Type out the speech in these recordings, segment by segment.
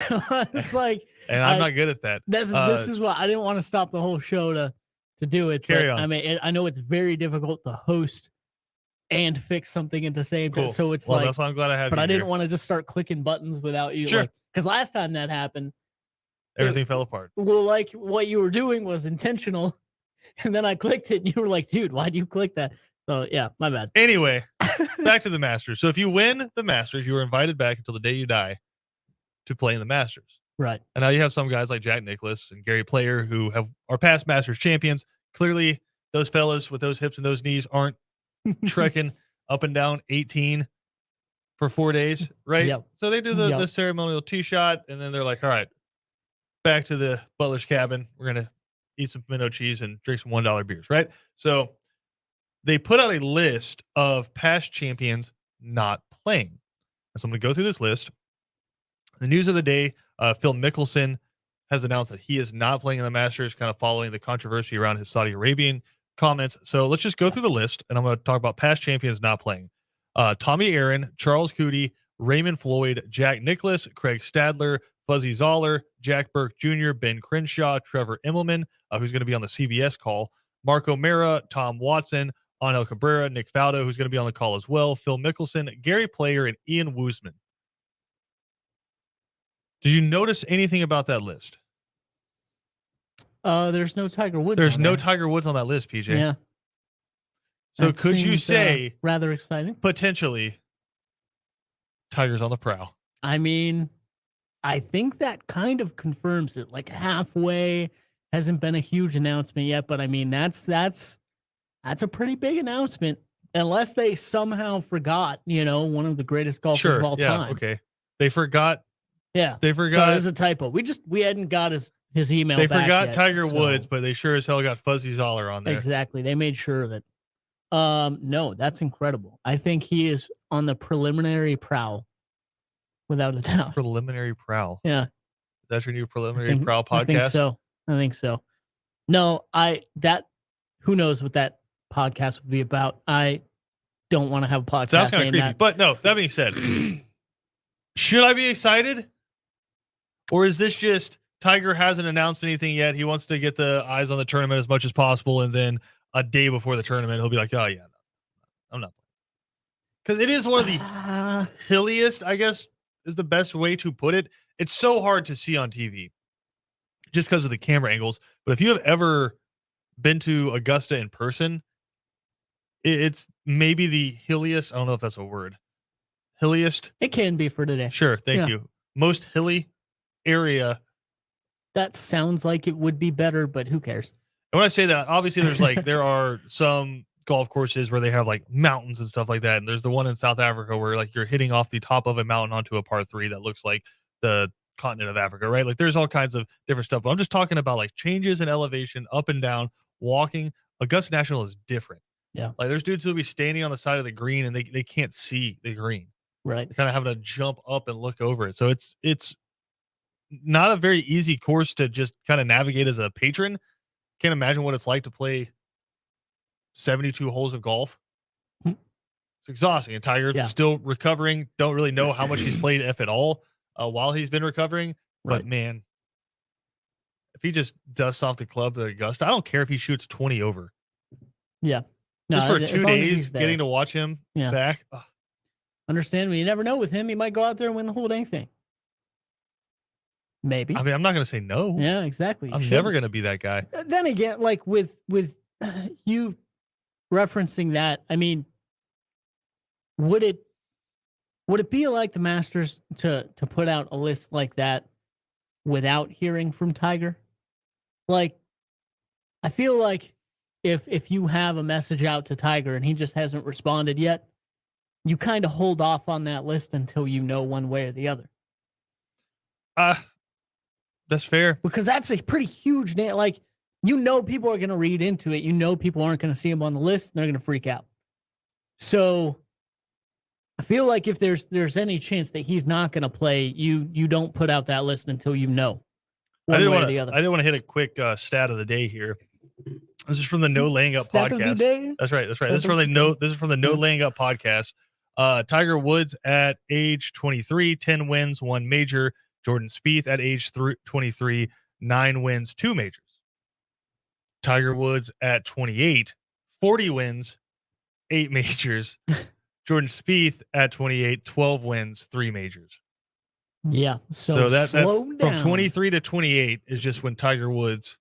It's like, and I'm not good at that. this is what I didn't want to stop the whole show to do it. Carry but on. I mean, I know it's very difficult to host and fix something at the same time. Cool. So it's Well, like, that's why I'm glad I have but you I didn't here. want to just start clicking buttons without you. Sure. Like, because last time that happened, Everything fell apart. Well, like what you were doing was intentional. And then I clicked it and you were like, dude, why'd you click that? So yeah, my bad. Anyway, back to the Masters. So if you win the Masters, you are invited back until the day you die to play in the Masters. Right. And now you have some guys like Jack Nicklaus and Gary Player who are past Masters champions. Clearly, those fellas with those hips and those knees aren't trekking up and down 18 for 4 days, right? Yep. So they do the ceremonial tee shot, and then they're like, all right, back to the butler's cabin. We're going to eat some pimento cheese and drink some $1 beers, right? So they put out a list of past champions not playing. So I'm going to go through this list. The news of the day, Phil Mickelson has announced that he is not playing in the Masters, kind of following the controversy around his Saudi Arabian comments. So let's just go through the list, and I'm going to talk about past champions not playing. Tommy Aaron, Charles Coody, Raymond Floyd, Jack Nicklaus, Craig Stadler, Fuzzy Zoller, Jack Burke Jr., Ben Crenshaw, Trevor Immelman, who's going to be on the CBS call, Mark O'Mara, Tom Watson, Angel Cabrera, Nick Faldo, who's going to be on the call as well, Phil Mickelson, Gary Player, and Ian Woosman. Did you notice anything about that list? There's no Tiger Woods. There's no Tiger Woods on that list, PJ. Yeah. So that could you say rather exciting? Potentially Tiger's on the prowl? I mean, I think that kind of confirms it. Like halfway, hasn't been a huge announcement yet, but I mean that's a pretty big announcement. Unless they somehow forgot, one of the greatest golfers of all time. Okay. They forgot. Yeah. They forgot. So it was a typo. We hadn't got his email. They back forgot yet, Tiger Woods, but they sure as hell got Fuzzy Zoller on there. Exactly. They made sure of it. No, that's incredible. I think he is on the preliminary prowl, without a doubt. Preliminary prowl. Yeah. That's your new preliminary prowl podcast? I think so. No, who knows what that podcast would be about. I don't want to have a podcast. Sounds kind of creepy. But no, that being said, should I be excited? Or is this just Tiger hasn't announced anything yet? He wants to get the eyes on the tournament as much as possible. And then a day before the tournament, he'll be like, oh, yeah, no, I'm not playing. Because it is one of the hilliest, I guess, is the best way to put it. It's so hard to see on TV just because of the camera angles. But if you have ever been to Augusta in person, it's maybe the hilliest. I don't know if that's a word. Hilliest. It can be for today. Sure. Thank you. Most hilly area. That sounds like it would be better, but who cares? And when I say that, obviously there are some golf courses where they have like mountains and stuff like that. And there's the one in South Africa where like you're hitting off the top of a mountain onto a par 3 that looks like the continent of Africa, right? Like there's all kinds of different stuff. But I'm just talking about like changes in elevation, up and down, walking. Augusta National is different. Yeah. Like there's dudes who will be standing on the side of the green and they can't see the green. Right. They're kind of having to jump up and look over it. So it's not a very easy course to just kind of navigate as a patron. Can't imagine what it's like to play 72 holes of golf. It's exhausting. And Tiger's still recovering. Don't really know how much he's played, if at all, while he's been recovering. Right. But man, if he just dusts off the club at Augusta, I don't care if he shoots 20 over. Yeah. No, just for 2 days, getting to watch him back. Ugh. Understand me? You never know with him. He might go out there and win the whole dang thing. Maybe. I mean, I'm not going to say no. Yeah, exactly. I'm never going to be that guy. Then again, like with you referencing that, I mean, would it be like the Masters to put out a list like that without hearing from Tiger? Like, I feel like if you have a message out to Tiger and he just hasn't responded yet, you kind of hold off on that list until you know one way or the other. That's fair. Because that's a pretty huge name. Like, people are going to read into it. People aren't going to see him on the list and they're going to freak out. So I feel like if there's any chance that he's not going to play, you don't put out that list until you know one way or the other. I did want to hit a quick stat of the day here. This is from the No Laying Up stat podcast. Of the day? That's right. This is from the No Laying Up podcast. Tiger Woods at age 23, 10 wins, 1 major. Jordan Spieth at age 23, 9 wins, 2 majors. Tiger Woods at 28, 40 wins, 8 majors. Jordan Spieth at 28, 12 wins, 3 majors. Yeah. So that slow from down. 23 to 28 is just when Tiger Woods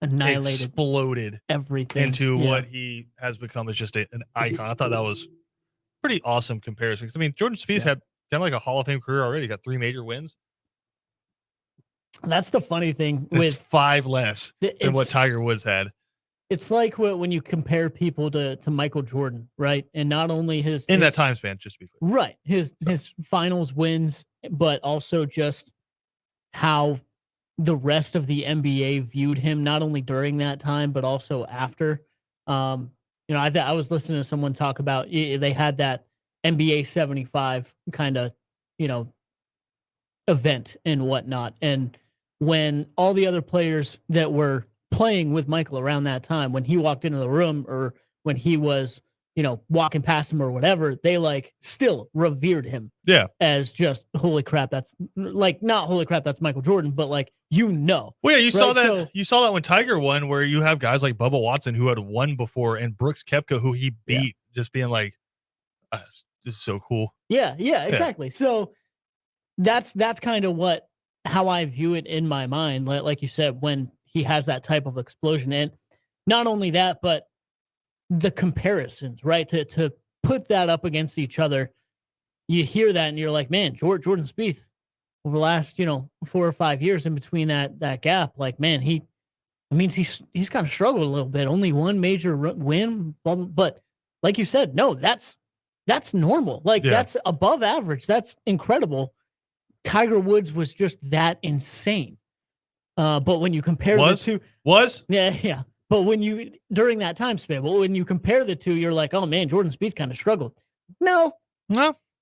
Annihilated exploded everything into Yeah. what he has become as just an icon. I thought that was pretty awesome comparison. 'Cause, I mean, Jordan Spieth had kind of like a Hall of Fame career already. He got 3 major wins. That's the funny thing It's with 5 less than what Tiger Woods had. it's like when you compare people to Michael Jordan, right? And not only In that time span, just to be clear. right, his finals wins, but also just how the rest of the NBA viewed him, not only during that time, but also after. I was listening to someone talk about they had that NBA 75 kind of, you know, event and whatnot. And when all the other players that were playing with Michael around that time, when he walked into the room or when he was, walking past him or whatever, they like still revered him. Yeah. As just holy crap, that's like not holy crap, that's Michael Jordan, but like Well, yeah, you right? saw that. You saw that when Tiger won, where you have guys like Bubba Watson who had won before, and Brooks Koepka who he beat, just being like, "This is so cool." Yeah, exactly. So that's kind of how I view it in my mind. Like you said, when he has that type of explosion, and not only that, but the comparisons, right? To put that up against each other, you hear that and you're like, man, Jordan Spieth over the last 4 or 5 years in between that gap, like man, he's kind of struggled a little bit. Only one major win, but like you said, no, that's normal. Like that's above average. That's incredible. Tiger Woods was just that insane. But when you compare the two, yeah. But when you during that time span, but when you compare the two, you're like, oh man, Jordan Spieth kind of struggled. No,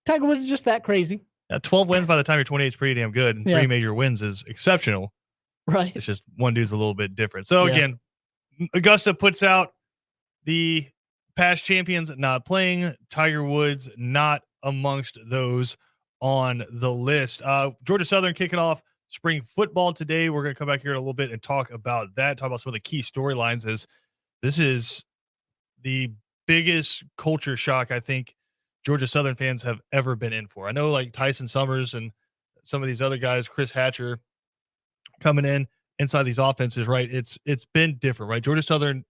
Tiger was just that crazy. 12 wins by the time you're 28 is pretty damn good, and 3 major wins is exceptional. Right. It's just one dude's a little bit different. So again, Augusta puts out the past champions not playing. Tiger Woods not amongst those on the list. Georgia Southern kicking off spring football today. We're going to come back here in a little bit and talk about that, talk about some of the key storylines. As this is the biggest culture shock I think Georgia Southern fans have ever been in for. I know like Tyson Summers and some of these other guys, Chris Hatcher, coming in inside these offenses, right? It's been different, right? Georgia Southern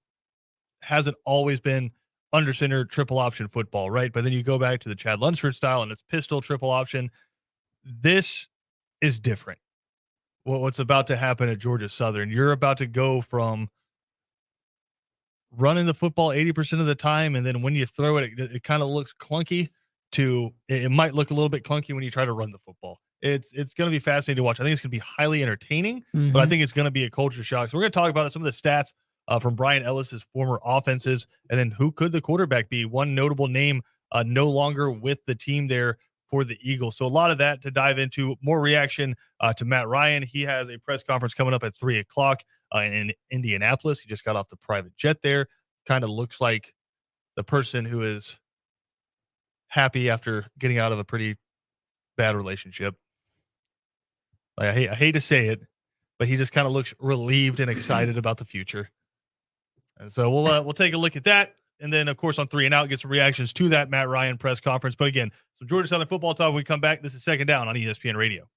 hasn't always been under center triple option football, right? But then you go back to the Chad Lunsford style and it's pistol triple option. This is different. What's about to happen at Georgia Southern? You're about to go from running the football 80% of the time, and then when you throw it, it kind of looks clunky, to it might look a little bit clunky when you try to run the football. It's going to be fascinating to watch. I think it's going to be highly entertaining, but I think it's going to be a culture shock. So we're going to talk about some of the stats from Brian Ellis's former offenses, and then who could the quarterback be? One notable name no longer with the team there for the Eagles. So a lot of that to dive into. More reaction to Matt Ryan. He has a press conference coming up at 3:00 in Indianapolis. He just got off the private jet there. Kind of looks like the person who is happy after getting out of a pretty bad relationship. Like, I hate to say it, but he just kind of looks relieved and excited about the future. And so we'll take a look at that. And then, of course, on 3 and Out, get some reactions to that Matt Ryan press conference. But again, some Georgia Southern football talk when we come back. This is Second Down on ESPN Radio.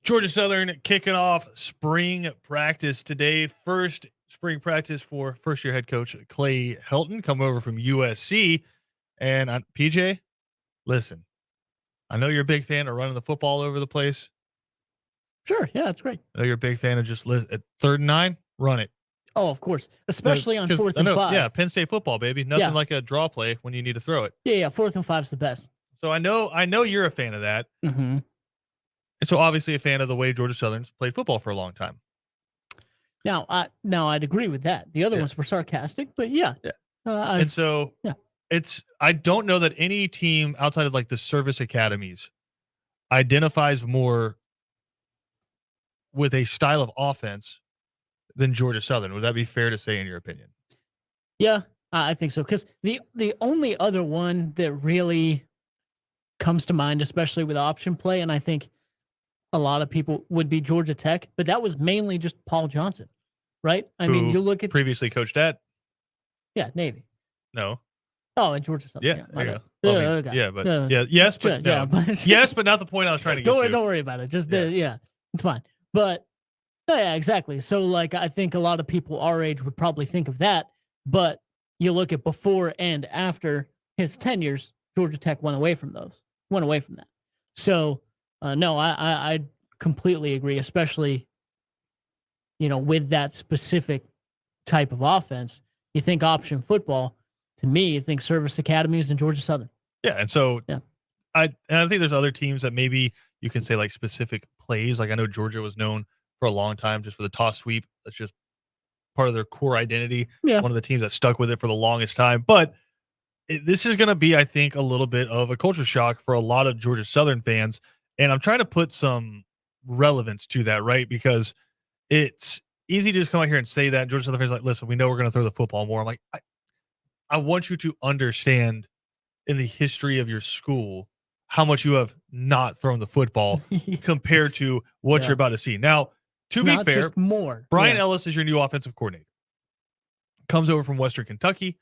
Georgia Southern kicking off spring practice today. First spring practice for first-year head coach Clay Helton, coming over from USC. And PJ, listen, I know you're a big fan of running the football all over the place. Sure, yeah, that's great. I know you're a big fan of just at 3rd and 9, run it. Oh, of course, especially on 4th and 5. Yeah, Penn State football, baby. Nothing like a draw play when you need to throw it. Yeah, 4th and 5's the best. So I know you're a fan of that. Mm-hmm. And so obviously a fan of the way Georgia Southern's played football for a long time. Now, I'd agree with that. The other ones were sarcastic, but yeah. And so I don't know that any team outside of like the service academies identifies more with a style of offense than Georgia Southern. Would that be fair to say in your opinion? Yeah, I think so. Because the only other one that really comes to mind, especially with option play, and I think a lot of people would be Georgia Tech, but that was mainly just Paul Johnson, right? I mean, you look at previously coached at Navy. No. Oh, and Georgia Southern. Yeah, there you go. Well, okay. Yeah, but yes, but no. Yeah, but yes, but not the point I was trying to get to. Don't worry about it. Just it's fine. But yeah, exactly. So like, I think a lot of people our age would probably think of that, but you look at before and after his tenures, Georgia Tech went away from that. So no, I completely agree, especially, with that specific type of offense. You think option football, to me, you think service academies and Georgia Southern. Yeah, and so I think there's other teams that maybe you can say like specific plays. Like I know Georgia was known for a long time just for the toss sweep. That's just part of their core identity. Yeah. One of the teams that stuck with it for the longest time. But this is going to be, I think, a little bit of a culture shock for a lot of Georgia Southern fans. And I'm trying to put some relevance to that, right? Because it's easy to just come out here and say that. Georgia Southern fans are like, listen, we know we're going to throw the football more. I'm like, I want you to understand in the history of your school how much you have not thrown the football compared to what you're about to see. Now, to be fair, Brian Ellis is your new offensive coordinator. Comes over from Western Kentucky,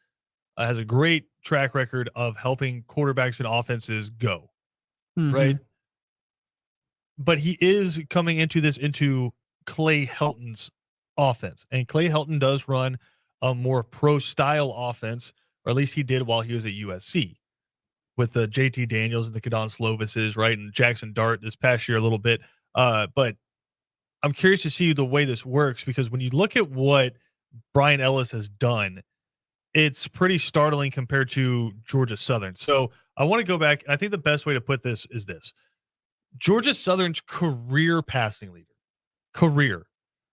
has a great track record of helping quarterbacks and offenses go, right? But he is coming into Clay Helton's offense. And Clay Helton does run a more pro-style offense, or at least he did while he was at USC. With the JT Daniels and the Kadon Slovises, right? And Jackson Dart this past year a little bit. But I'm curious to see the way this works, because when you look at what Brian Ellis has done, it's pretty startling compared to Georgia Southern. So I want to go back. I think the best way to put this is this. Georgia Southern's career passing leader,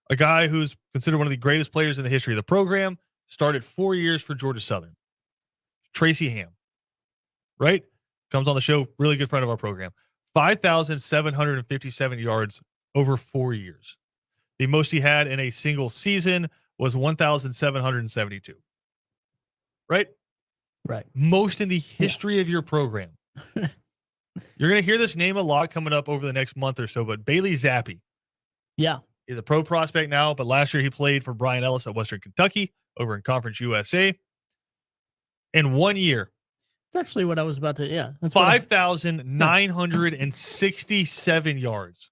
a guy who's considered one of the greatest players in the history of the program, started 4 years for Georgia Southern. Tracy Ham. Right? Comes on the show, really good friend of our program. 5,757 yards over 4 years. The most he had in a single season was 1,772. Right? Right. Most in the history of your program. You're going to hear this name a lot coming up over the next month or so, but Bailey Zappi. Yeah. He's a pro prospect now, but last year he played for Brian Ellis at Western Kentucky over in Conference USA. In 1 year, that's actually what I was about to, that's 5,967 yards.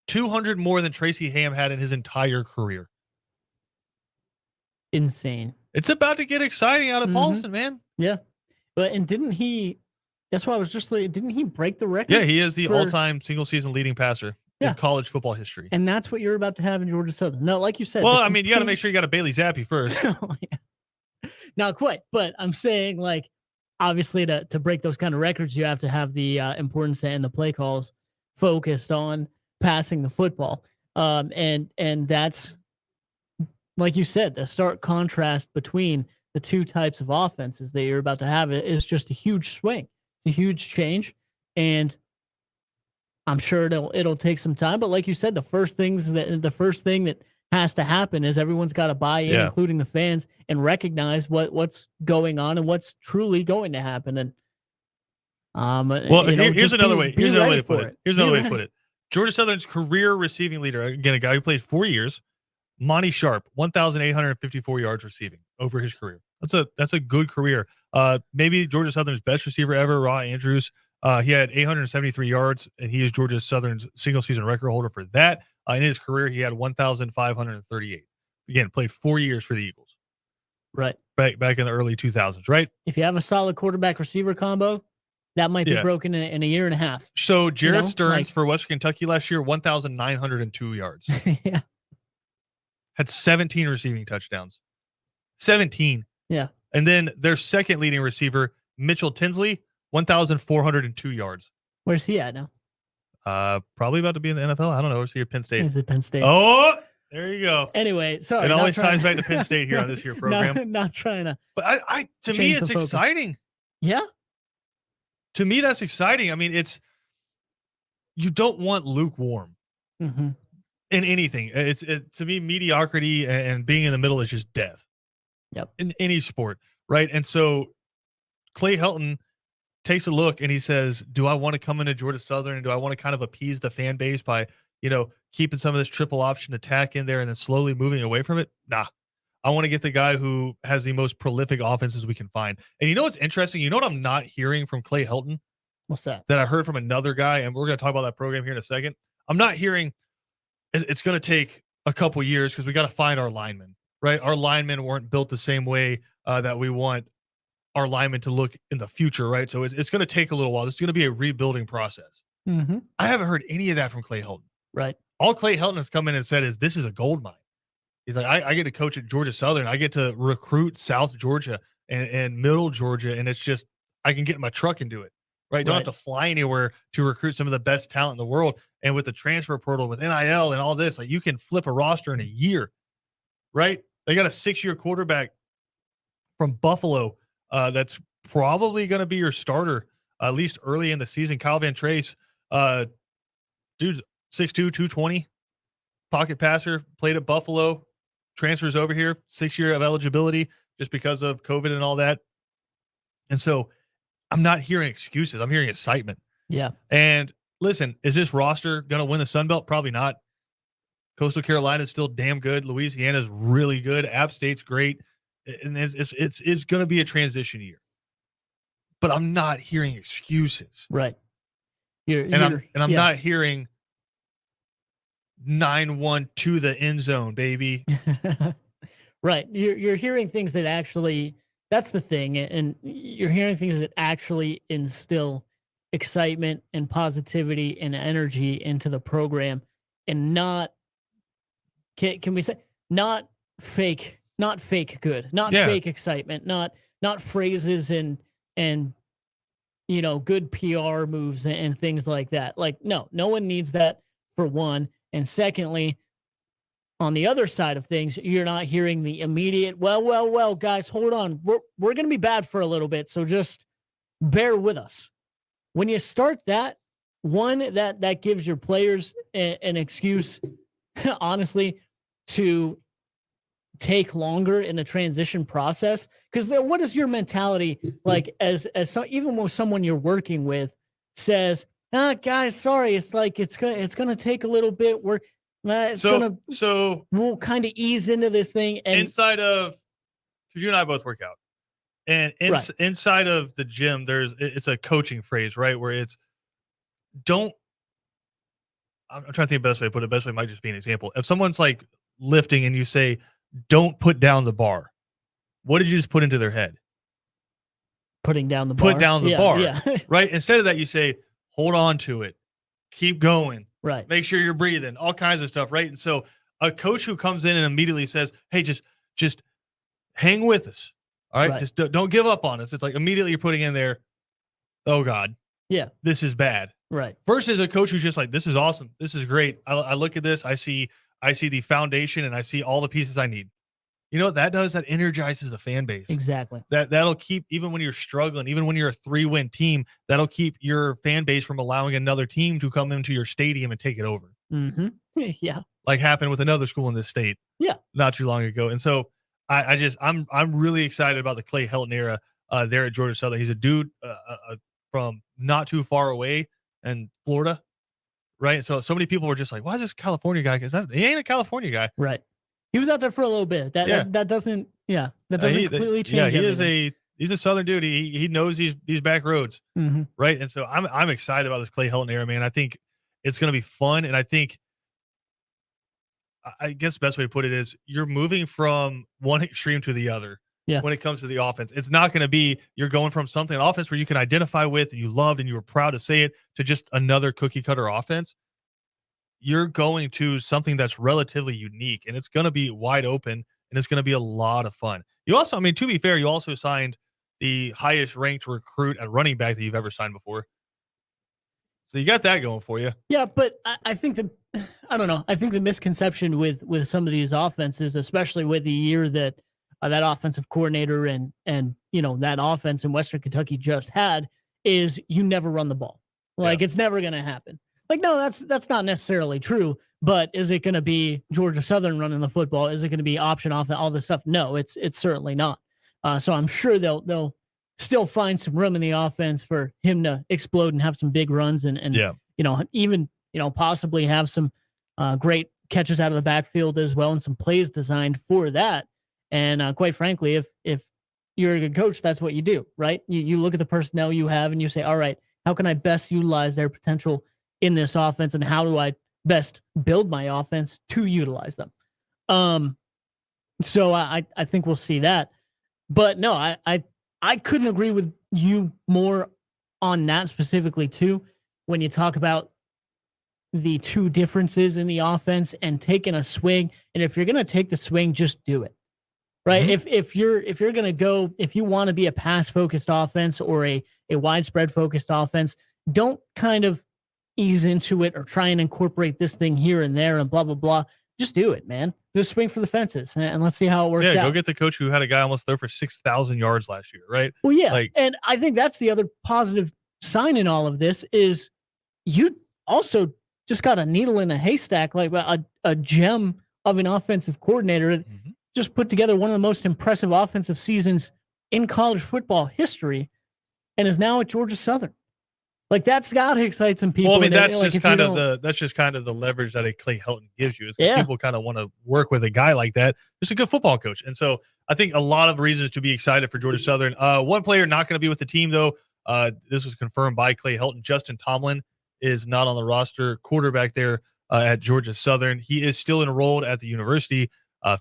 200 more than Tracy Ham had in his entire career. Insane. It's about to get exciting out of Paulson, man. Yeah. But, and that's why I was just like, didn't he break the record? Yeah, he is the all-time single-season leading passer in college football history. And that's what you're about to have in Georgia Southern. No, like you said. Well, I mean, you got to make sure you got a Bailey Zappi first. Not quite, but I'm saying, like, obviously to break those kind of records, you have to have the importance and the play calls focused on passing the football. And that's, like you said, the stark contrast between the two types of offenses that you're about to have is just a huge swing. It's a huge change, and I'm sure it'll take some time. But like you said, the first thing that has to happen is everyone's got to buy in, including the fans, and recognize what's going on and what's truly going to happen. And here's another way. Here's another way to put it. Georgia Southern's career receiving leader, again, a guy who played 4 years, Monty Sharp, 1,854 yards receiving over his career. That's a good career. Maybe Georgia Southern's best receiver ever, Raw Andrews, He had 873 yards, and he is Georgia Southern's single-season record holder for that. In his career, he had 1,538. Again, played 4 years for the Eagles. Right. Back in the early 2000s, right? If you have a solid quarterback receiver combo, that might be broken in a year and a half. So Jarrett Stearns for Western Kentucky last year, 1,902 yards. Yeah. Had 17 receiving touchdowns. 17. Yeah. And then their second leading receiver, Mitchell Tinsley, 1,402 yards. Where's he at now? Probably about to be in the NFL. I don't know. Is he at Penn State? He's at Penn State. Oh, there you go. Anyway, sorry. It always ties back to Penn State here on this year program. Not trying to. But to me, it's exciting. Yeah. To me, that's exciting. I mean, you don't want lukewarm in anything. To me, mediocrity and being in the middle is just death. Yep. In any sport, right? And so Clay Helton takes a look and he says, do I want to come into Georgia Southern and do I want to kind of appease the fan base by, keeping some of this triple option attack in there and then slowly moving away from it? Nah. I want to get the guy who has the most prolific offenses we can find. And you know what's interesting? You know what I'm not hearing from Clay Helton? What's that? That I heard from another guy, and we're going to talk about that program here in a second. I'm not hearing it's going to take a couple years because we got to find our linemen, right? Our linemen weren't built the same way that we want our linemen to look in the future, right? So it's going to take a little while. This is going to be a rebuilding process. Mm-hmm. I haven't heard any of that from Clay Helton. Right. All Clay Helton has come in and said is this is a gold mine. He's like, I get to coach at Georgia Southern. I get to recruit South Georgia and Middle Georgia, and it's just I can get in my truck and do it. Right? Don't have to fly anywhere to recruit some of the best talent in the world. And with the transfer portal, with NIL and all this, like you can flip a roster in a year. Right? They got a 6-year quarterback from Buffalo that's probably going to be your starter at least early in the season. Kyle Van Trace, dude's 6'2", 220, pocket passer, played at Buffalo, transfers over here, 6-year of eligibility just because of COVID and all that. And so I'm not hearing excuses. I'm hearing excitement. Yeah. And listen, is this roster going to win the Sun Belt? Probably not. Coastal Carolina is still damn good. Louisiana's really good. App State's great. And it's going to be a transition year. But I'm not hearing excuses. Right. I'm not hearing 9-1 to the end zone, baby. Right. You're hearing things that actually, that's the thing. And you're hearing things that actually instill excitement and positivity and energy into the program and not, can we say, not fake good, not fake excitement, not phrases and good PR moves and things like that. Like, no one needs that for one. And secondly, on the other side of things, you're not hearing the immediate, well, guys, hold on. We're going to be bad for a little bit. So just bear with us. When you start that, one, that gives your players an excuse, honestly, to take longer in the transition process. Because what is your mentality like even when someone you're working with says, guys, sorry, it's like it's gonna take a little bit. We'll kind of ease into this thing. And inside of, because you and I both work out, and inside of the gym, it's a coaching phrase, right? Where it's I'm trying to think the best way to put it. The best way might just be an example. If someone's like lifting and you say, "Don't put down the bar," what did you just put into their head? Putting down the bar. Put down the bar, right? Instead of that, you say, hold on to it. Keep going. Right. Make sure you're breathing. All kinds of stuff, right? And so a coach who comes in and immediately says, hey, just hang with us. All right? Just don't give up on us. It's like immediately you're putting in there, oh, God. Yeah. This is bad. Right. Versus a coach who's just like, this is awesome. This is great. I look at this. I see the foundation and I see all the pieces I need. You know what that does? That energizes a fan base. Exactly. That'll keep, even when you're struggling, even when you're a 3-win team, that'll keep your fan base from allowing another team to come into your stadium and take it over. Mm-hmm. Yeah. Like happened with another school in this state. Yeah. Not too long ago. And so I'm really excited about the Clay Helton era there at Georgia Southern. He's a dude from not too far away in Florida. Right. So many people were just like, why is this California guy? Because he ain't a California guy. Right. He was out there for a little bit. That doesn't completely change. Yeah, He's a Southern dude. He knows these back roads, Mm-hmm. right? And so I'm excited about this Clay Helton era, man. I think it's going to be fun, and I think I guess the best way to put it is you're moving from one extreme to the other Yeah. when it comes to the offense. It's not going to be you're going from something an offense where you can identify with and you loved and you were proud to say it to just another cookie cutter offense. You're going to something that's relatively unique, and it's going to be wide open, and it's going to be a lot of fun. You also, I mean, to be fair, you also signed the highest ranked recruit at running back that you've ever signed before. So you got that going for you. Yeah, but I think I don't know. I think the misconception with some of these offenses, especially with the year that that offensive coordinator and that offense in Western Kentucky just had, is you never run the ball. Like it's never going to happen. Like no, that's not necessarily true. But is it going to be Georgia Southern running the football? Is it going to be option offense? All this stuff? No, it's certainly not. So I'm sure they'll still find some room in the offense for him to explode and have some big runs and even possibly have some great catches out of the backfield as well and some plays designed for that. And quite frankly, if you're a good coach, that's what you do, right? You look at the personnel you have and you say, all right, how can I best utilize their potential in this offense, and how do I best build my offense to utilize them? So I think we'll see that. But no, I couldn't agree with you more on that specifically too. When you talk about the two differences in the offense and taking a swing, and if you're going to take the swing, just do it. Right. Mm-hmm. If you're going to go, if you want to be a pass focused offense or a widespread focused offense, don't kind of ease into it or try and incorporate this thing here and there and blah, blah, blah. Just do it, man. Just swing for the fences and let's see how it works out. Yeah, go get the coach who had a guy almost throw for 6,000 yards last year, right? Well, yeah. And I think that's the other positive sign in all of this is you also just got a needle in a haystack, like a gem of an offensive coordinator that just put together one of the most impressive offensive seasons in college football history and is now at Georgia Southern. Like that's got to excite some people. Well, I mean, that's just kind of the leverage that a Clay Helton gives you. Is people kind of want to work with a guy like that, just a good football coach. And so I think a lot of reasons to be excited for Georgia Southern. One player not going to be with the team though. This was confirmed by Clay Helton. Justin Tomlin is not on the roster. Quarterback there at Georgia Southern. He is still enrolled at the university,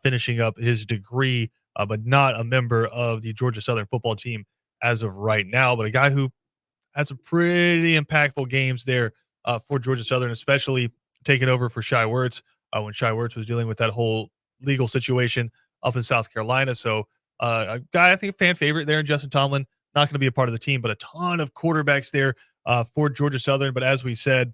finishing up his degree, but not a member of the Georgia Southern football team as of right now. But a guy who had some pretty impactful games there for Georgia Southern, especially taking over for Shai Werts when Shai Werts was dealing with that whole legal situation up in South Carolina. So a guy, I think, a fan favorite there in Justin Tomlin, not going to be a part of the team, but a ton of quarterbacks there for Georgia Southern. But as we said,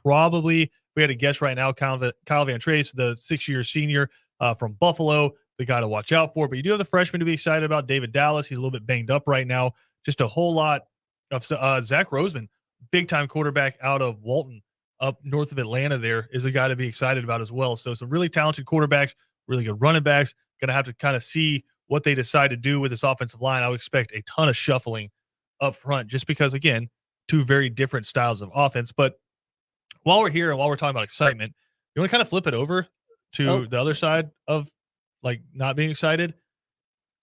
probably we had a guess right now, Kyle Van Trace, the 6-year senior from Buffalo, the guy to watch out for. But you do have the freshman to be excited about, David Dallas. He's a little bit banged up right now. Just a whole lot of Zach Roseman, big-time quarterback out of Walton up north of Atlanta there, is a guy to be excited about as well. So some really talented quarterbacks, really good running backs. Going to have to kind of see what they decide to do with this offensive line. I would expect a ton of shuffling up front just because, again, two very different styles of offense. But while we're here and while we're talking about excitement, you want to kind of flip it over to the other side of, like, not being excited?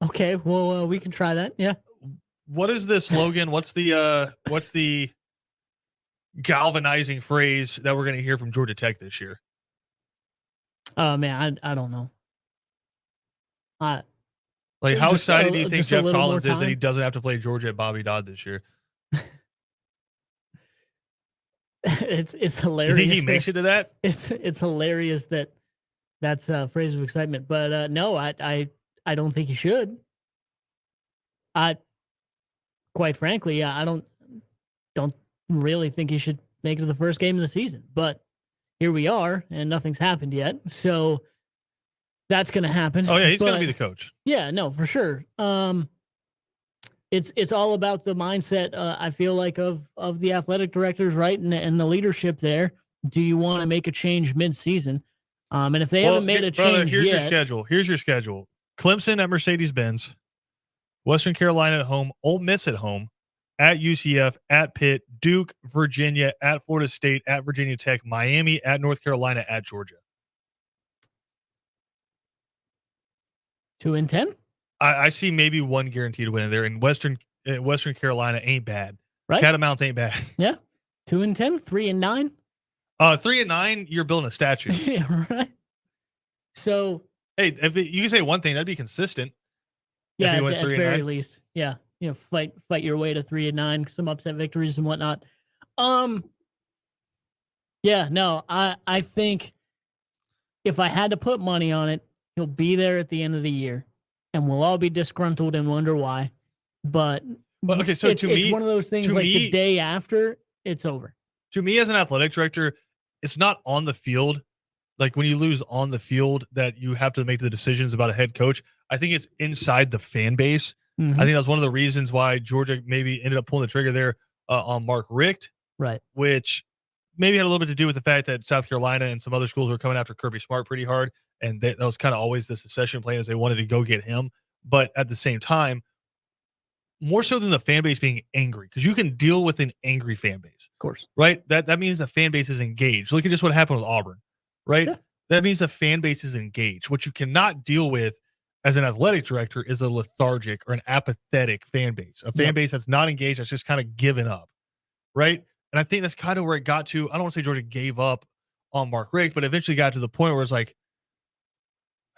Okay, well, we can try that, yeah. What is the slogan? What's the galvanizing phrase that we're going to hear from Georgia Tech this year? Oh man, I don't know. Like, how excited do you think Jeff Collins is that he doesn't have to play Georgia at Bobby Dodd this year? It's hilarious. You think he makes it to that? It's hilarious that's a phrase of excitement, but no, I don't think he should. Quite frankly, I don't really think he should make it to the first game of the season. But here we are, and nothing's happened yet, so that's going to happen. Oh yeah, he's going to be the coach. Yeah, no, for sure. It's all about the mindset. I feel like of the athletic directors, right, and the leadership there. Do you want to make a change mid-season? And if they haven't made a change here's yet, here's your schedule: Clemson at Mercedes-Benz, Western Carolina at home, Ole Miss at home, at UCF, at Pitt, Duke, Virginia, at Florida State, at Virginia Tech, Miami, at North Carolina, at Georgia. 2-10. I see maybe one guaranteed win in there, and Western Carolina ain't bad. Right? Catamounts ain't bad. Yeah. 2-10, 3-9. 3-9, you're building a statue. Yeah, right. So Hey, you can say one thing, that'd be consistent. yeah, if he went at the 3-9. very least. Yeah. Fight your way to 3-9, some upset victories and whatnot. Yeah, no, I think if I had to put money on it, he'll be there at the end of the year, and we'll all be disgruntled and wonder why. But okay, so it's one of those things like the day after, it's over. To me, as an athletic director, it's not on the field. Like when you lose on the field that you have to make the decisions about a head coach. I think it's inside the fan base. Mhm. I think that's one of the reasons why Georgia maybe ended up pulling the trigger there on Mark Richt, Right. which maybe had a little bit to do with the fact that South Carolina and some other schools were coming after Kirby Smart pretty hard. And that was kind of always the succession plan, as they wanted to go get him. But at the same time, more so than the fan base being angry, because you can deal with an angry fan base. Of course. Right? That means the fan base is engaged. Look at just what happened with Auburn, right? Yeah. That means the fan base is engaged. What you cannot deal with as an athletic director is a lethargic or an apathetic fan base, a fan base that's not engaged, that's just kind of given up, right? And I think that's kind of where it got to. I don't want to say Georgia gave up on Mark Richt, but eventually got to the point where it's like,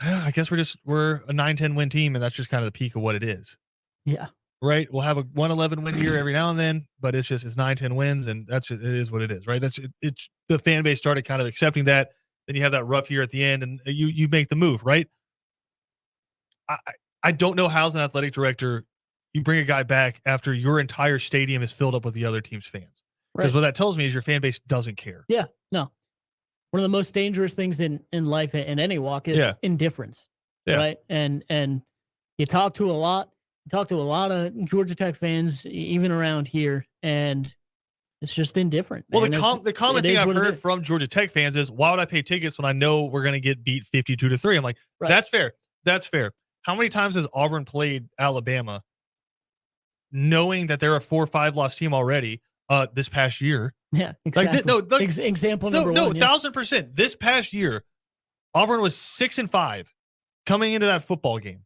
I guess we're a 9-10 win team, and that's just kind of the peak of what it is. Yeah. Right. We'll have a 1-11 win here every now and then, but it's 9-10 wins, and that's just, it is what it is, right? It's the fan base started kind of accepting that. Then you have that rough year at the end, and you make the move, right? I don't know how, as an athletic director, you bring a guy back after your entire stadium is filled up with the other team's fans. Because Right. what that tells me is your fan base doesn't care. Yeah. No. One of the most dangerous things in life in any walk is indifference. Yeah. Right. And you talk to a lot of Georgia Tech fans, even around here, and it's just indifferent. Well, man. the common thing I've heard from Georgia Tech fans is, why would I pay tickets when I know we're going to get beat 52-3? I'm like, Right. That's fair. That's fair. How many times has Auburn played Alabama knowing that they're a 4-5 loss team already this past year? Yeah, exactly. Example number one. 1,000%. This past year, Auburn was 6-5 coming into that football game.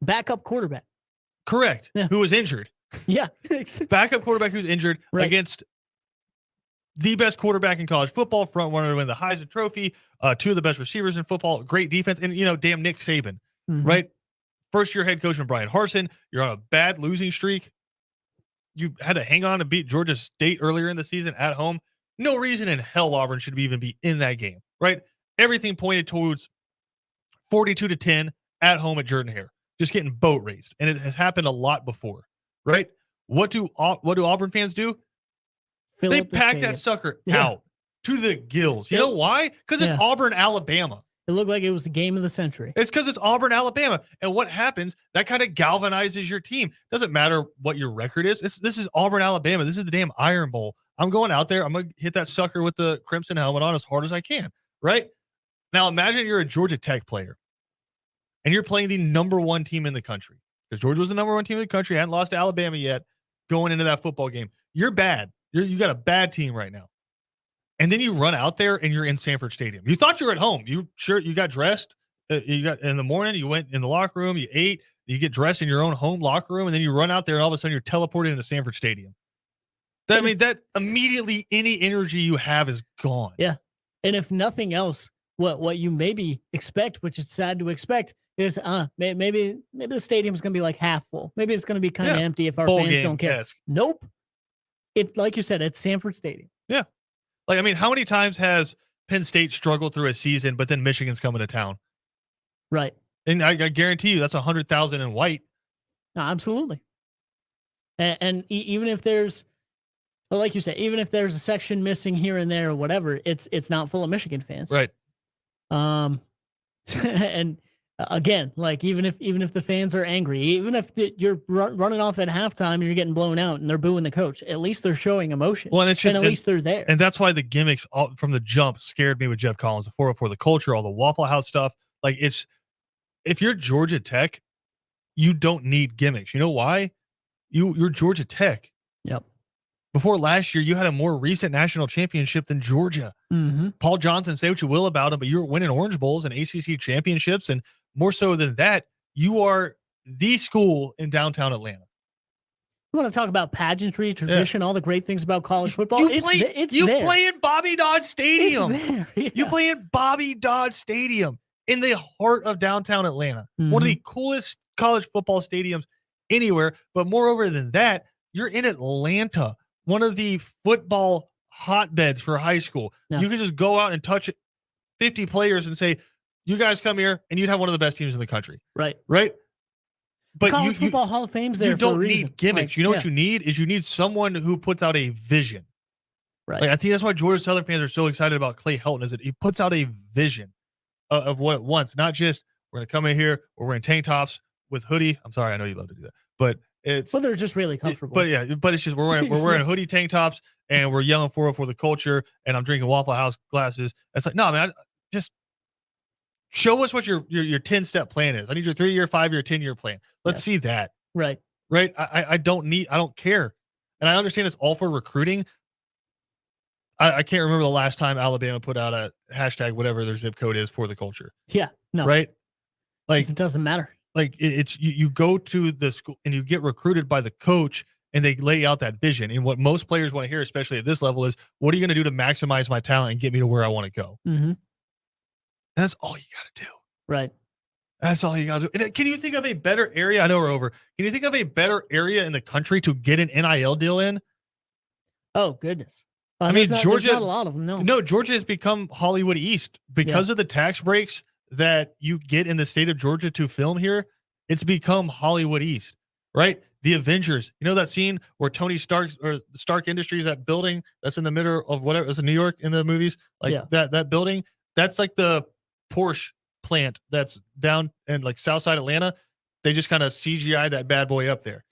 Backup quarterback. Correct. Yeah. Who was injured. Yeah. Backup quarterback who's injured against the best quarterback in college football, front runner to win the Heisman Trophy, two of the best receivers in football, great defense, and, damn Nick Saban, right? First-year head coach from Brian Harsin. You're on a bad losing streak. You had to hang on to beat Georgia State earlier in the season at home. No reason in hell Auburn should even be in that game, right? Everything pointed towards 42-10 at home at Jordan-Hare, just getting boat raced, and it has happened a lot before, right? What do Auburn fans do? They pack that sucker out to the gills. You know why? Because it's Auburn, Alabama. It looked like it was the game of the century. It's because it's Auburn, Alabama. And what happens, that kind of galvanizes your team. Doesn't matter what your record is. This is Auburn, Alabama. This is the damn Iron Bowl. I'm going out there. I'm going to hit that sucker with the crimson helmet on as hard as I can, right? Now, imagine you're a Georgia Tech player, and you're playing the number one team in the country. Because Georgia was the number one team in the country. Hadn't lost to Alabama yet going into that football game. You're bad. You got a bad team right now. And then you run out there and you're in Sanford Stadium. You thought you were at home. You got dressed. You got in the morning, you went in the locker room, you ate, you get dressed in your own home locker room, and then you run out there and all of a sudden you're teleported into Sanford Stadium. That immediately any energy you have is gone. Yeah. And if nothing else, what you maybe expect, which is sad to expect, is maybe the stadium's gonna be like half full. Maybe it's gonna be kind of empty if our fans don't care. Nope. It's like you said, it's Sanford Stadium. Yeah. Like, I mean, how many times has Penn State struggled through a season, but then Michigan's coming to town? Right. And I guarantee you that's 100,000 in white. No, absolutely. And even if there's, well, like you said, even if there's a section missing here and there or whatever, it's not full of Michigan fans. Right. And again, like even if the fans are angry, even if you're running off at halftime and you're getting blown out and they're booing the coach, at least they're showing emotion. Well, and it's just, at least they're there. And that's why the gimmicks from the jump scared me with Jeff Collins, the 404, the culture, all the Waffle House stuff. Like, if you're Georgia Tech, you don't need gimmicks. You know why? You're Georgia Tech. Yep. Before last year, you had a more recent national championship than Georgia. Mm-hmm. Paul Johnson, say what you will about him, but you were winning Orange Bowls and ACC championships, and more so than that, you are the school in downtown Atlanta. You want to talk about pageantry, Yeah. tradition, all the great things about college football? You It's play it's you there. play in Bobby Dodge It's Stadium. there. You Yeah. play in Bobby Dodge Stadium in the heart of downtown Atlanta. One of the coolest college football stadiums anywhere. But moreover than that, you're in Atlanta, one of the football hotbeds for high school. Yeah. You can just go out and touch 50 players and say, you guys come here and you'd have one of the best teams in the country. Right. Right? But College football Hall of Fame's there you for a don't reason. need gimmicks. Like, You know yeah. what you need is you need someone who puts out a vision. Right. Like, I think that's why Georgia Southern fans are so excited about Clay Helton is that he puts out a vision of what it wants, not just we're going to come in here, we're wearing tank tops with hoodie. I'm sorry, I know you love to do that, but Well, they're just really comfortable. But yeah, but it's just we're wearing hoodie, tank tops, and we're yelling 404 the culture, and I'm drinking Waffle House glasses. It's like, no, man, just show us what your 10-step plan is. I need your 3-year, 5-year, 10-year plan. Let's see that. Right. Right. I don't care. And I understand it's all for recruiting. I can't remember the last time Alabama put out a hashtag, whatever their zip code is for the culture. Yeah. No. Right. Like, It doesn't matter. like it's you go to the school and you get recruited by the coach and they lay out that vision. And what most players want to hear, especially at this level, is what are you going to do to maximize my talent and get me to where I want to go? Mm-hmm. That's all you got to do. Right. That's all you got to do. And can you think of a better area? I know we're over. Can you think of a better area in the country to get an NIL deal in? Oh, goodness. I mean, Georgia, there's not a lot of them. No, Georgia has become Hollywood East because of the tax breaks that you get in the state of Georgia to film here. It's become Hollywood East, right? The Avengers. You know that scene where Tony Stark or Stark Industries, that building that's in the middle of whatever, is in New York in the movies, like that building. That's like the Porsche plant that's down in like Southside Atlanta. They just kind of CGI that bad boy up there,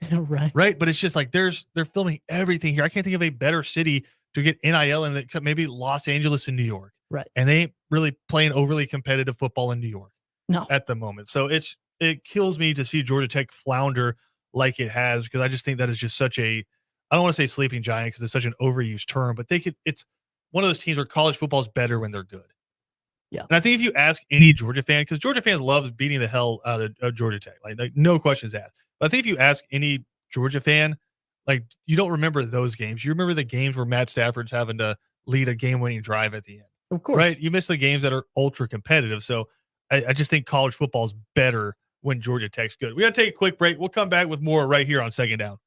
right? But it's just like they're filming everything here. I can't think of a better city to get NIL in except maybe Los Angeles and New York, right? And they ain't really playing overly competitive football in New York, at the moment. So it kills me to see Georgia Tech flounder like it has, because I just think that is just such a, I don't want to say sleeping giant because it's such an overused term, but it's one of those teams where college football is better when they're good. Yeah. And I think if you ask any Georgia fan, because Georgia fans loves beating the hell out of Georgia Tech, like no questions asked. But I think if you ask any Georgia fan, like, you don't remember those games. You remember the games where Matt Stafford's having to lead a game-winning drive at the end. Of course. Right? You miss the games that are ultra competitive. So I just think college football is better when Georgia Tech's good. We got to take a quick break. We'll come back with more right here on Second Down.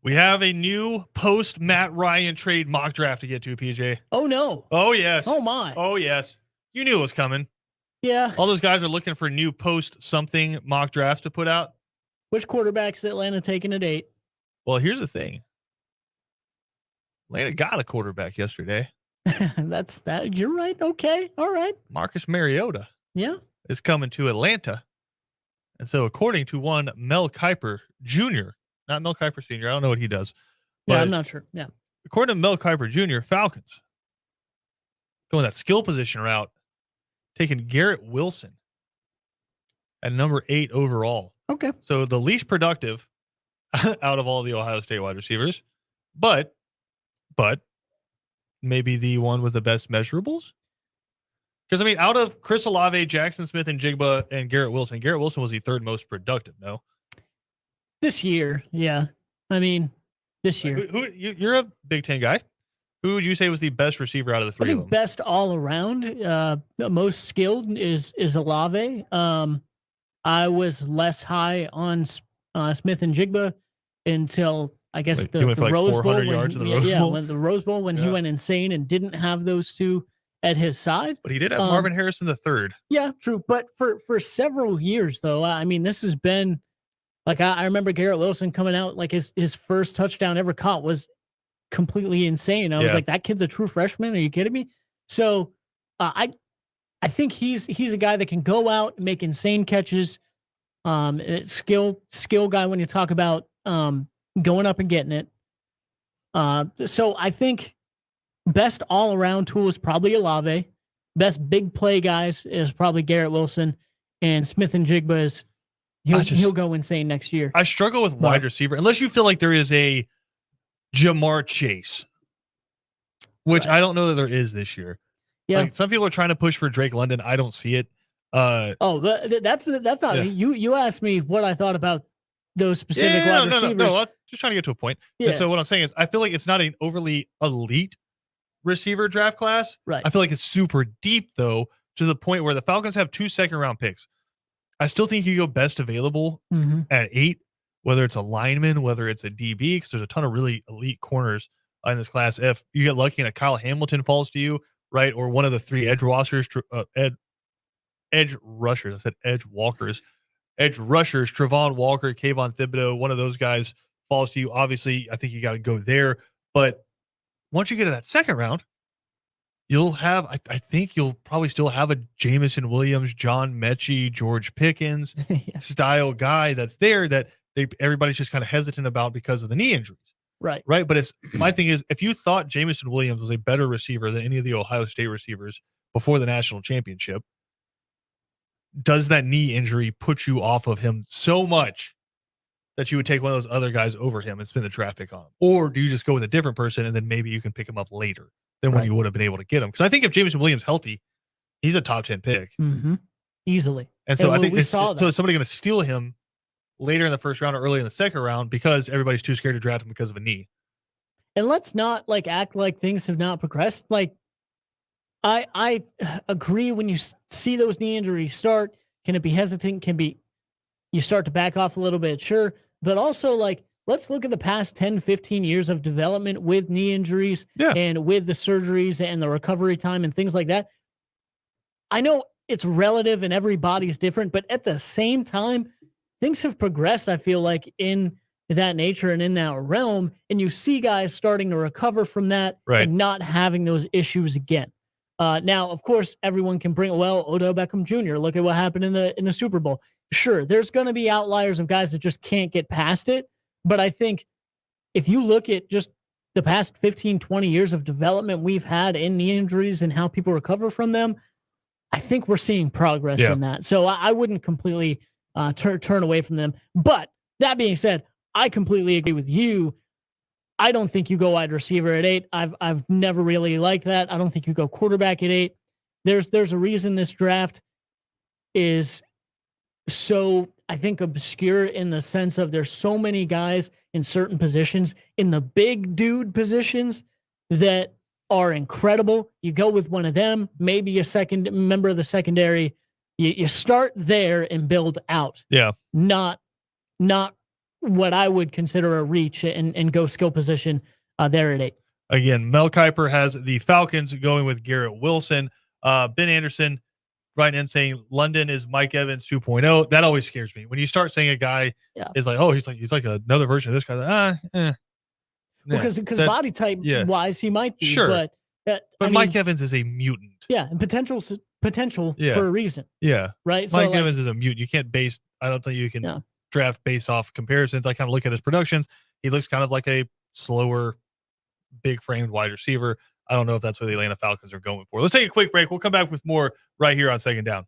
We have a new post Matt Ryan trade mock draft to get to, PJ. Oh, no. Oh, yes. Oh, my. Oh, yes. You knew it was coming. Yeah. All those guys are looking for new post something mock drafts to put out. Which quarterback's Atlanta taking at 8? Well, here's the thing. Atlanta got a quarterback yesterday. That's that. You're right. Okay. All right. Marcus Mariota Yeah. is coming to Atlanta. And so, according to one Mel Kiper Jr., not Mel Kiper Sr., I don't know what he does. Yeah, But I'm not sure. Yeah. according to Mel Kiper Jr., Falcons going that skill position route, taking Garrett Wilson at number 8 overall. Okay. So the least productive out of all the Ohio State wide receivers, but maybe the one with the best measurables. Because I mean, out of Chris Olave, Jackson Smith, and Jigba, and Garrett Wilson was the third most productive. No, This year. Yeah. I mean, this year. You're a Big Ten guy. Who would you say was the best receiver out of the I three of think them? best all around, most skilled is Olave. I was less high on Smith and Jigba until I guess Like, the he went for like Rose Bowl. 400 yards in the Rose Bowl? When the Rose Bowl when he Yeah. went insane and didn't have those two at his side. But he did have Marvin Harrison the third. Yeah, true. But for several years though, I mean, this has been like I remember Garrett Wilson coming out like his first touchdown ever caught was completely insane. I was Yeah. like, that kid's a true freshman. Are you kidding me? So I think he's a guy that can go out and make insane catches. It's skill guy when you talk about going up and getting it. So I think best all around tool is probably Olave. Best big play guys is probably Garrett Wilson, and Smith and Jigba is he'll go insane next year. I struggle with wide receiver unless you feel like there is a Jamar Chase, which Right. I don't know that there is this year. Yeah. Like, some people are trying to push for Drake London. I don't see it. But that's not Yeah. you asked me what I thought about those specific wide receivers. No. I'm just trying to get to a point. Yeah. And so what I'm saying is I feel like it's not an overly elite receiver draft class. Right. I feel like it's super deep, though, to the point where the Falcons have 2 second-round picks. I still think you go best available Mhm. at 8, whether it's a lineman, whether it's a DB, because there's a ton of really elite corners in this class. If you get lucky and a Kyle Hamilton falls to you, right, or one of the 3 edge rushers, edge rushers, Trevon Walker, Kayvon Thibodeau, one of those guys falls to you. Obviously, I think you got to go there. But once you get to that second round, you'll have, I think you'll probably still have a Jameson Williams, John Mechie, George Pickens Yeah. style guy that's there that everybody's just kind of hesitant about because of the knee injuries. Right. Right. But it's my thing is, if you thought Jameson Williams was a better receiver than any of the Ohio State receivers before the national championship, does that knee injury put you off of him so much that you would take one of those other guys over him and spend the draft pick on him? Or do you just go with a different person and then maybe you can pick him up later than when Right. you would have been able to get him? Because I think if Jameson Williams healthy, he's a top 10 pick. Mm-hmm. Easily. And so And I think we saw so that. is somebody going to steal him later in the first round or early in the second round because everybody's too scared to draft him because of a knee? And let's not like act like things have not progressed. Like I agree when you see those knee injuries start, can it be hesitant? You start to back off a little bit, sure. But also like, let's look at the past 10, 15 years of development with knee injuries and with the surgeries and the recovery time and things like that. I know it's relative and everybody's different, but at the same time, things have progressed, I feel like, in that nature and in that realm. And you see guys starting to recover from that and not having those issues again. Now, of course, everyone can bring, Odell Beckham Jr., look at what happened in the Super Bowl. Sure, there's going to be outliers of guys that just can't get past it. But I think if you look at just the past 15, 20 years of development we've had in knee injuries and how people recover from them, I think we're seeing progress in that. So I wouldn't completely turn away from them. But that being said, I completely agree with you. I don't think you go wide receiver at 8. I've never really liked that. I don't think you go quarterback at 8. There's a reason this draft is so, I think, obscure in the sense of there's so many guys in certain positions, in the big dude positions, that are incredible. You go with one of them, maybe a second member of the secondary. You start there and build out. Yeah. Not what I would consider a reach and go skill position there at 8. Again, Mel Kiper has the Falcons going with Garrett Wilson. Ben Anderson writing in saying London is Mike Evans 2.0. That always scares me. When you start saying a guy Yeah. is like, oh, he's like another version of this guy. Well, Yeah, because that body type yeah, wise, he might be, sure. but I But Mike mean, Evans is a mutant. yeah, and potential Yeah, for a reason, yeah. right? So Mike like, Evans is a mutant. You can't base. I don't think you can yeah. draft based off comparisons. I kind of look at his productions. He looks kind of like a slower, big framed wide receiver. I don't know if that's what the Atlanta Falcons are going for. Let's take a quick break. We'll come back with more right here on Second Down.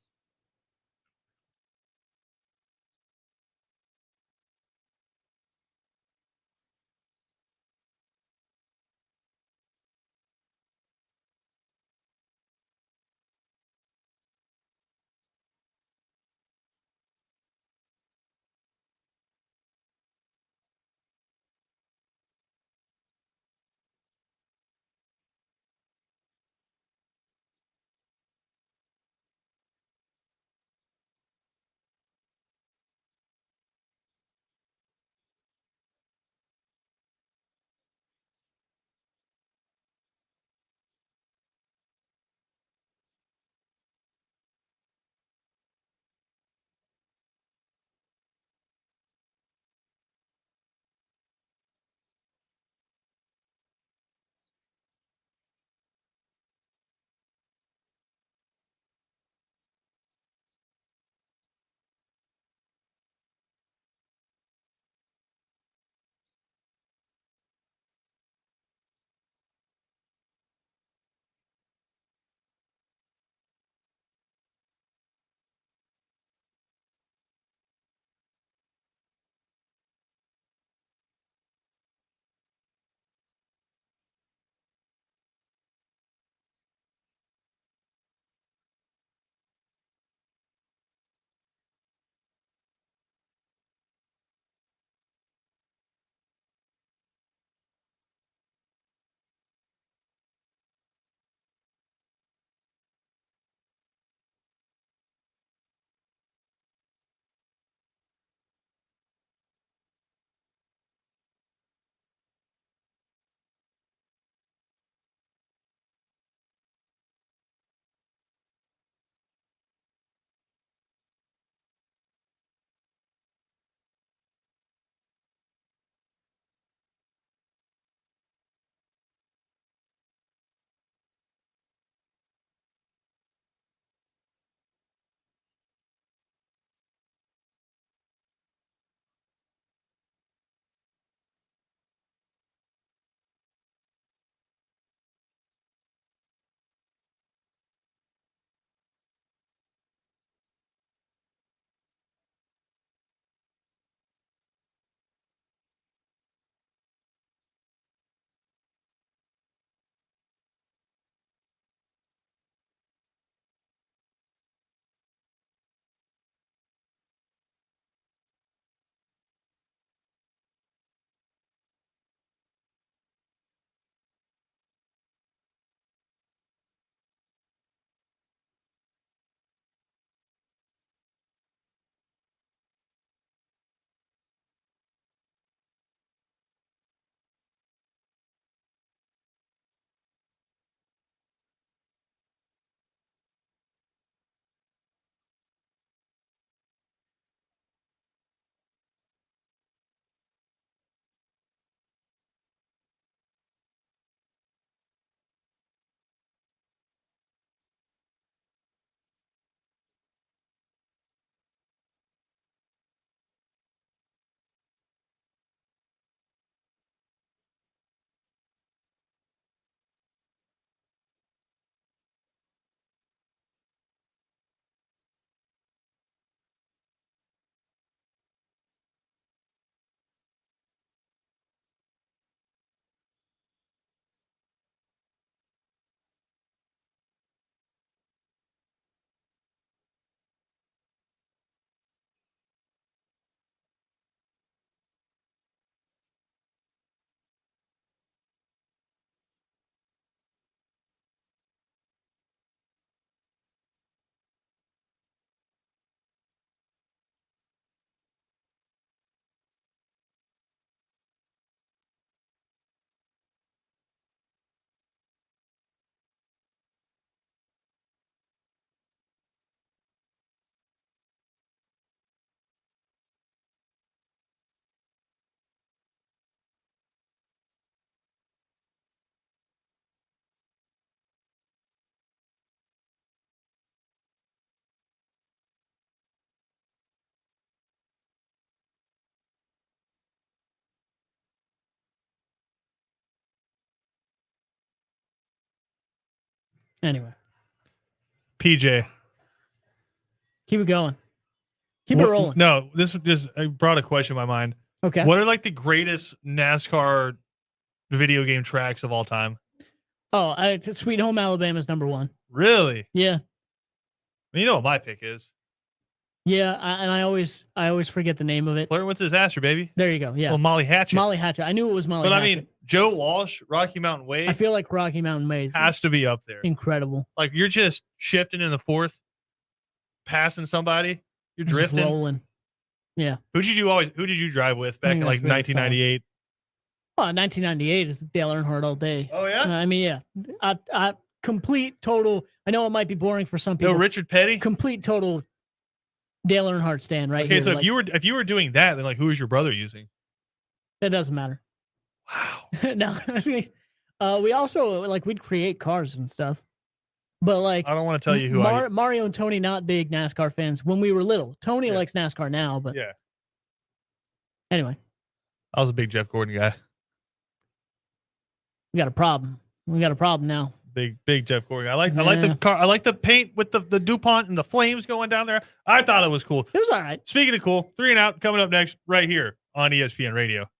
Anyway, PJ. keep it going. Keep it rolling. No, this just brought a question in my mind. Okay. What are like the greatest NASCAR video game tracks of all time? Oh, it's Sweet Home Alabama's number one. Really? Yeah. You know what my pick is? Yeah, I always forget the name of it. Flirting with Disaster, baby. There you go. Yeah. Well, Molly Hatchet. Molly Hatchet. I knew it was Molly But Hatchet. I mean, Joe Walsh, Rocky Mountain Way. I feel like Rocky Mountain Way has to be up there. Incredible. Like you're just shifting in the fourth, passing somebody. You're Just drifting. rolling. Yeah. Who did you drive with back in like 1998? Oh, 1998 is Dale Earnhardt all day. Oh yeah. I mean, yeah. I complete total. I know it might be boring for some people. No Richard Petty. Complete total Dale Earnhardt stand right here. Okay, so if you were doing that, then like who is your brother using? It doesn't matter. Wow. No, I mean, we also like we'd create cars and stuff, but like I don't want to tell you who Mario and Tony, not big NASCAR fans when we were little. Tony likes NASCAR now, but yeah. Anyway, I was a big Jeff Gordon guy. We got a problem. We got a problem now. Big Jeff Gordon. I like the car. I like the paint with the DuPont and the flames going down there. I thought it was cool. It was all right. Speaking of cool, 3 and Out coming up next right here on ESPN Radio.